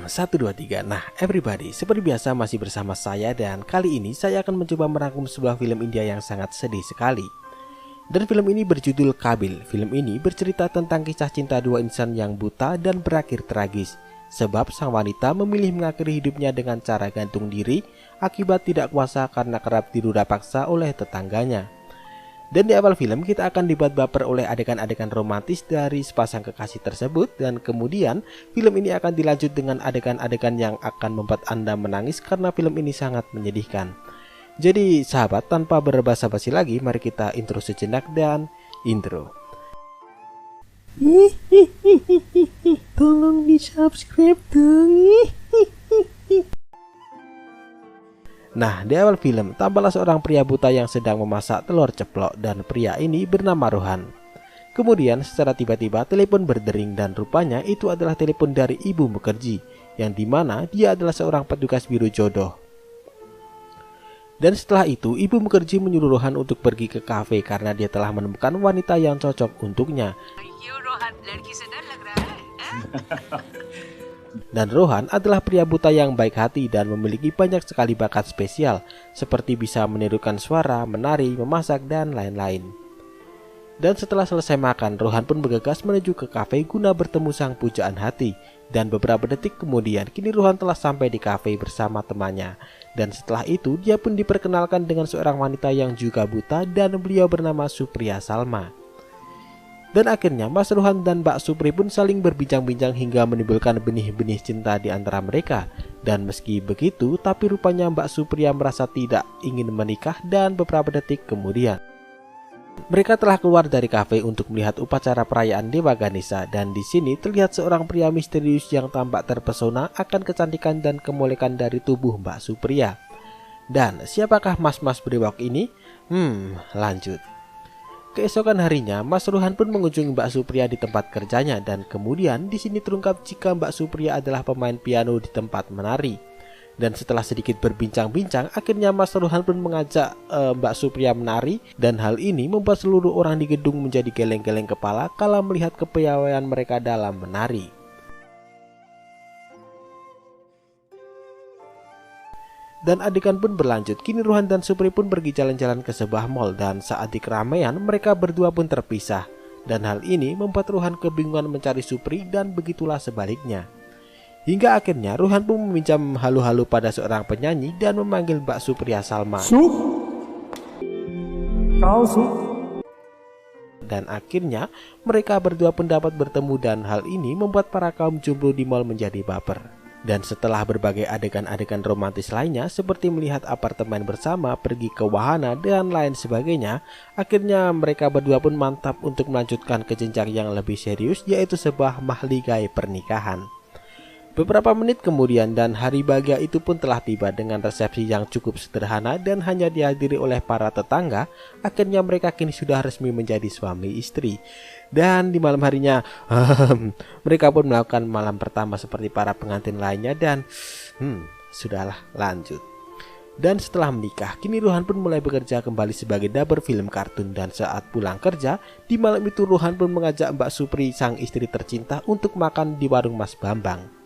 1, 2, 3. Nah, everybody, seperti biasa masih bersama saya dan kali ini saya akan mencoba merangkum sebuah film India yang sangat sedih sekali. Dan film ini berjudul Kabil. Film ini bercerita tentang kisah cinta dua insan yang buta dan berakhir tragis. Sebab sang wanita memilih mengakhiri hidupnya dengan cara gantung diri akibat tidak kuasa karena kerap diruda paksa oleh tetangganya. Dan di awal film kita akan dibuat baper oleh adegan-adegan romantis dari sepasang kekasih tersebut. Dan kemudian film ini akan dilanjut dengan adegan-adegan yang akan membuat Anda menangis karena film ini sangat menyedihkan. Jadi sahabat, tanpa berbasa-basi lagi, mari kita intro sejenak dan intro. Tolong di subscribe dong. Nah, di awal film tampaklah seorang pria buta yang sedang memasak telur ceplok dan pria ini bernama Rohan. Kemudian secara tiba-tiba telepon berdering dan rupanya itu adalah telepon dari Ibu Mukherjee yang dimana dia adalah seorang petugas biro jodoh. Dan setelah itu Ibu Mukherjee menyuruh Rohan untuk pergi ke kafe karena dia telah menemukan wanita yang cocok untuknya. Dan Rohan adalah pria buta yang baik hati dan memiliki banyak sekali bakat spesial, seperti bisa menirukan suara, menari, memasak, dan lain-lain. Dan setelah selesai makan, Rohan pun bergegas menuju ke kafe guna bertemu sang pujaan hati. Dan beberapa detik kemudian, kini Rohan telah sampai di kafe bersama temannya. Dan setelah itu, dia pun diperkenalkan dengan seorang wanita yang juga buta dan beliau bernama Supriya Salma. Dan akhirnya Mas Rohan dan Mbak Supri pun saling berbincang-bincang hingga menimbulkan benih-benih cinta di antara mereka. Dan meski begitu, tapi rupanya Mbak Supriya merasa tidak ingin menikah dan beberapa detik kemudian mereka telah keluar dari kafe untuk melihat upacara perayaan Dewa Ganesha. Dan di sini terlihat seorang pria misterius yang tampak terpesona akan kecantikan dan kemolekan dari tubuh Mbak Supriya. Dan siapakah mas-mas brewok ini? Lanjut. Keesokan harinya, Mas Rohan pun mengunjungi Mbak Supriya di tempat kerjanya dan kemudian di sini terungkap jika Mbak Supriya adalah pemain piano di tempat menari. Dan setelah sedikit berbincang-bincang, akhirnya Mas Rohan pun mengajak Mbak Supriya menari dan hal ini membuat seluruh orang di gedung menjadi geleng-geleng kepala kala melihat kepiawaian mereka dalam menari. Dan adegan pun berlanjut, kini Rohan dan Supri pun pergi jalan-jalan ke sebuah mall dan saat di keramaian mereka berdua pun terpisah. Dan hal ini membuat Rohan kebingungan mencari Supri dan begitulah sebaliknya. Hingga akhirnya Rohan pun meminjam halu-halu pada seorang penyanyi dan memanggil Mbak Supriya Salma. Dan akhirnya mereka berdua pun dapat bertemu dan hal ini membuat para kaum jomblo di mall menjadi baper. Dan setelah berbagai adegan-adegan romantis lainnya seperti melihat apartemen bersama, pergi ke wahana, dan lain sebagainya, akhirnya mereka berdua pun mantap untuk melanjutkan ke jenjang yang lebih serius, yaitu sebuah mahligai pernikahan. Beberapa menit kemudian dan hari bahagia itu pun telah tiba dengan resepsi yang cukup sederhana dan hanya dihadiri oleh para tetangga. Akhirnya mereka kini sudah resmi menjadi suami istri. Dan di malam harinya mereka pun melakukan malam pertama seperti para pengantin lainnya dan sudahlah, lanjut. Dan setelah menikah, kini Rohan pun mulai bekerja kembali sebagai dubber film kartun. Dan saat pulang kerja, di malam itu Rohan pun mengajak Mbak Supri, sang istri tercinta, untuk makan di warung Mas Bambang.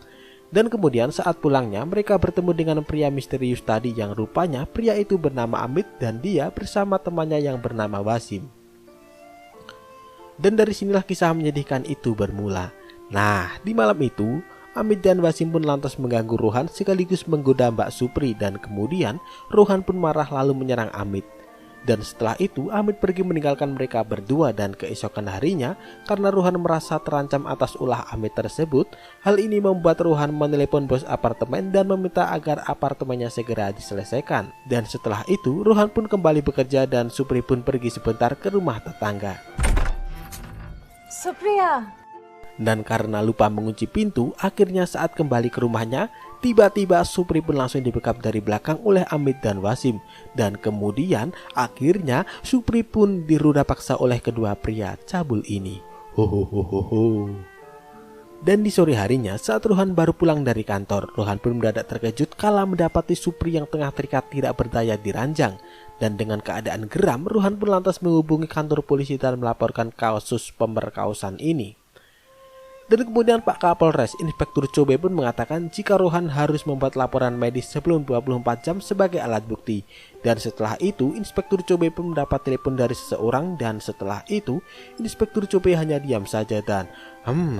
Dan kemudian saat pulangnya mereka bertemu dengan pria misterius tadi yang rupanya pria itu bernama Amit dan dia bersama temannya yang bernama Wasim. Dan dari sinilah kisah menyedihkan itu bermula. Nah, di malam itu Amit dan Wasim pun lantas mengganggu Rohan sekaligus menggoda Mbak Supri dan kemudian Rohan pun marah lalu menyerang Amit. Dan setelah itu Amit pergi meninggalkan mereka berdua dan keesokan harinya karena Rohan merasa terancam atas ulah Amit tersebut, hal ini membuat Rohan menelepon bos apartemen dan meminta agar apartemennya segera diselesaikan. Dan setelah itu Rohan pun kembali bekerja dan Supri pun pergi sebentar ke rumah tetangga. Supriya. Dan karena lupa mengunci pintu, akhirnya saat kembali ke rumahnya, tiba-tiba Supri pun langsung dibekap dari belakang oleh Amit dan Wasim. Dan kemudian akhirnya Supri pun diruda paksa oleh kedua pria cabul ini. Dan di sore harinya saat Rohan baru pulang dari kantor, Rohan pun mendadak terkejut kala mendapati Supri yang tengah terikat tidak berdaya di ranjang. Dan dengan keadaan geram, Rohan pun lantas menghubungi kantor polisi dan melaporkan kasus pemerkosaan ini. Dan kemudian Pak Kapolres Inspektur Chobe pun mengatakan jika Rohan harus membuat laporan medis sebelum 24 jam sebagai alat bukti. Dan setelah itu Inspektur Chobe pun mendapat telepon dari seseorang, dan setelah itu Inspektur Chobe hanya diam saja. Dan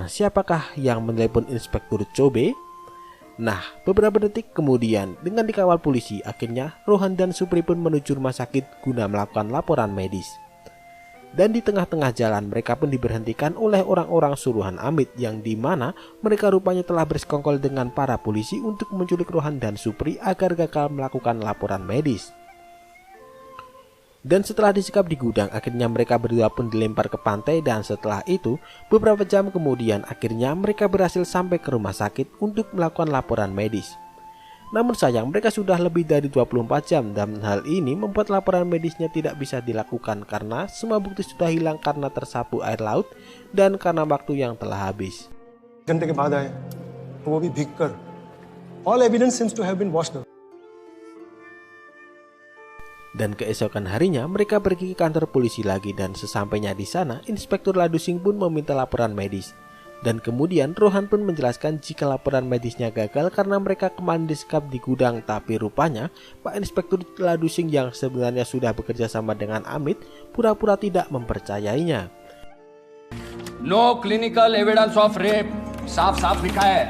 siapakah yang menelepon Inspektur Chobe? Nah, beberapa detik kemudian dengan dikawal polisi, akhirnya Rohan dan Supri pun menuju rumah sakit guna melakukan laporan medis. Dan di tengah-tengah jalan mereka pun diberhentikan oleh orang-orang suruhan Amit, yang dimana mereka rupanya telah bersekongkol dengan para polisi untuk menculik Rohan dan Supri agar gagal melakukan laporan medis. Dan setelah disekap di gudang, akhirnya mereka berdua pun dilempar ke pantai, dan setelah itu beberapa jam kemudian akhirnya mereka berhasil sampai ke rumah sakit untuk melakukan laporan medis. Namun sayang mereka sudah lebih dari 24 jam, dan hal ini membuat laporan medisnya tidak bisa dilakukan karena semua bukti sudah hilang karena tersapu air laut dan karena waktu yang telah habis. Dan keesokan harinya mereka pergi ke kantor polisi lagi, dan sesampainya di sana Inspektur Ladusing pun meminta laporan medis. Dan kemudian Rohan pun menjelaskan jika laporan medisnya gagal karena mereka kemarin disekap di gudang, tapi rupanya Pak Inspektur Ladusing yang sebenarnya sudah bekerja sama dengan Amit pura-pura tidak mempercayainya. No clinical evidence of rape, साफ-साफ लिखा है.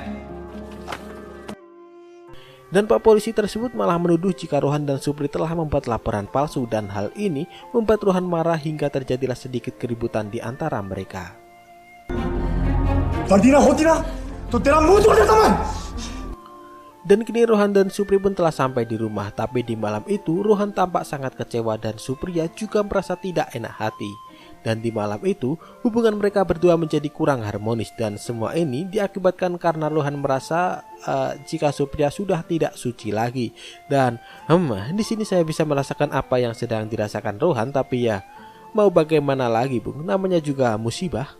Dan Pak polisi tersebut malah menuduh jika Rohan dan Supri telah membuat laporan palsu, dan hal ini membuat Rohan marah hingga terjadilah sedikit keributan di antara mereka. Dan kini Rohan dan Supri pun telah sampai di rumah, tapi di malam itu Rohan tampak sangat kecewa dan Supriya juga merasa tidak enak hati. Dan di malam itu hubungan mereka berdua menjadi kurang harmonis, dan semua ini diakibatkan karena Rohan merasa jika Supriya sudah tidak suci lagi. Dan di sini saya bisa merasakan apa yang sedang dirasakan Rohan, tapi ya mau bagaimana lagi Bung, namanya juga musibah.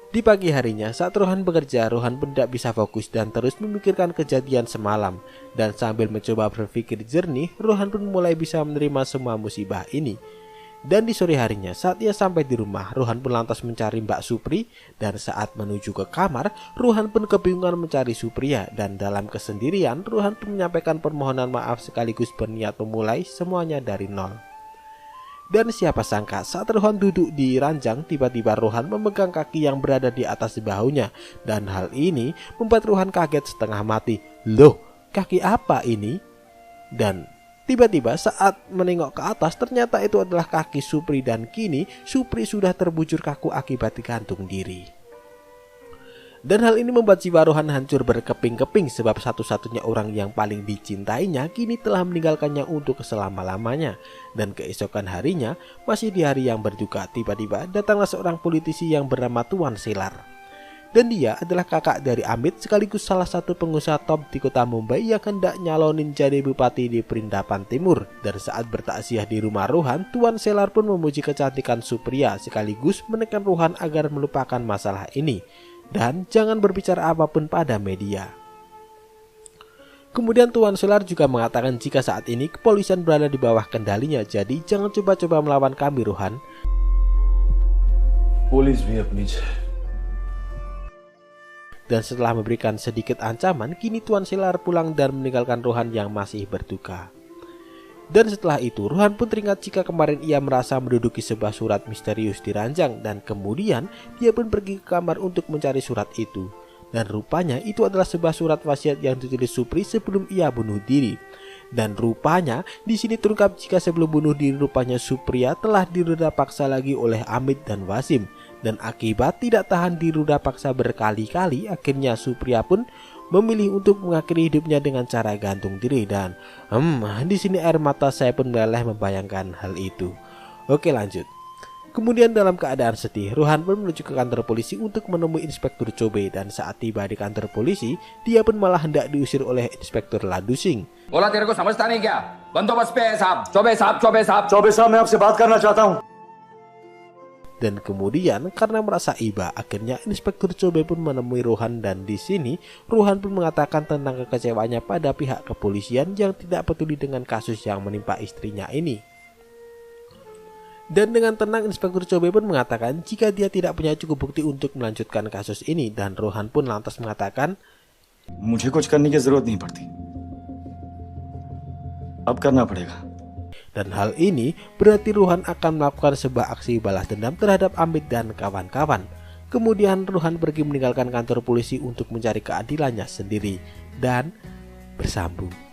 Di pagi harinya saat Rohan bekerja, Rohan pun tidak bisa fokus dan terus memikirkan kejadian semalam. Dan sambil mencoba berpikir jernih, Rohan pun mulai bisa menerima semua musibah ini. Dan di sore harinya saat ia sampai di rumah, Rohan pun lantas mencari Mbak Supri. Dan saat menuju ke kamar, Rohan pun kebingungan mencari Supriya. Dan dalam kesendirian, Rohan pun menyampaikan permohonan maaf sekaligus berniat memulai semuanya dari nol. Dan siapa sangka saat Rohan duduk di ranjang, tiba-tiba Rohan memegang kaki yang berada di atas bahunya. Dan hal ini membuat Rohan kaget setengah mati. Loh, kaki apa ini? Dan tiba-tiba saat menengok ke atas, ternyata itu adalah kaki Supri, dan kini Supri sudah terbujur kaku akibat gantung diri. Dan hal ini membuat jiwa Rohan hancur berkeping-keping, sebab satu-satunya orang yang paling dicintainya kini telah meninggalkannya untuk selama-lamanya. Dan keesokan harinya, masih di hari yang berduka, tiba-tiba datanglah seorang politisi yang bernama Tuan Selar. Dan dia adalah kakak dari Amit, sekaligus salah satu pengusaha top di kota Mumbai yang hendak nyalonin jadi bupati di Perindapan Timur. Dan saat bertaksiah di rumah Rohan, Tuan Selar pun memuji kecantikan Supriya sekaligus menekan Rohan agar melupakan masalah ini dan jangan berbicara apapun pada media. Kemudian Tuan Selar juga mengatakan jika saat ini kepolisian berada di bawah kendalinya, jadi jangan coba-coba melawan kami Rohan. Polis bhi apni. Dan setelah memberikan sedikit ancaman, kini Tuan Selar pulang dan meninggalkan Rohan yang masih berduka. Dan setelah itu Rohan pun teringat jika kemarin ia merasa menduduki sebuah surat misterius di ranjang, dan kemudian dia pun pergi ke kamar untuk mencari surat itu. Dan rupanya itu adalah sebuah surat wasiat yang ditulis Supri sebelum ia bunuh diri. Dan rupanya di sini terungkap jika sebelum bunuh diri rupanya Supriya telah diruda paksa lagi oleh Amit dan Wasim. Dan akibat tidak tahan diruda paksa berkali-kali, akhirnya Supriya pun memilih untuk mengakhiri hidupnya dengan cara gantung diri. Dan di sini air mata saya pun meleleh membayangkan hal itu. Oke, lanjut. Kemudian dalam keadaan sedih, Rohan pun menuju ke kantor polisi untuk menemui Inspektur Chobe. Dan saat tiba di kantor polisi, dia pun malah hendak diusir oleh Inspektur Ladusing. बोला तेरे को समझता नहीं क्या? बंदोबस्त पे है साहब. चौबे साहब, चौबे साहब. चौबे साहब, मैं आपसे बात करना चाहता हूं. Dan kemudian karena merasa iba, akhirnya Inspektur Chobe pun menemui Rohan, dan di sini Rohan pun mengatakan tentang kekecewaannya pada pihak kepolisian yang tidak peduli dengan kasus yang menimpa istrinya ini. Dan dengan tenang Inspektur Chobe pun mengatakan jika dia tidak punya cukup bukti untuk melanjutkan kasus ini, dan Rohan pun lantas mengatakan, मुझे कुछ करने की जरूरत नहीं पड़ती, अब करना पड़ेगा. dan hal ini berarti Rohan akan melakukan sebuah aksi balas dendam terhadap Amit dan kawan-kawan. Kemudian Rohan pergi meninggalkan kantor polisi untuk mencari keadilannya sendiri dan bersambung.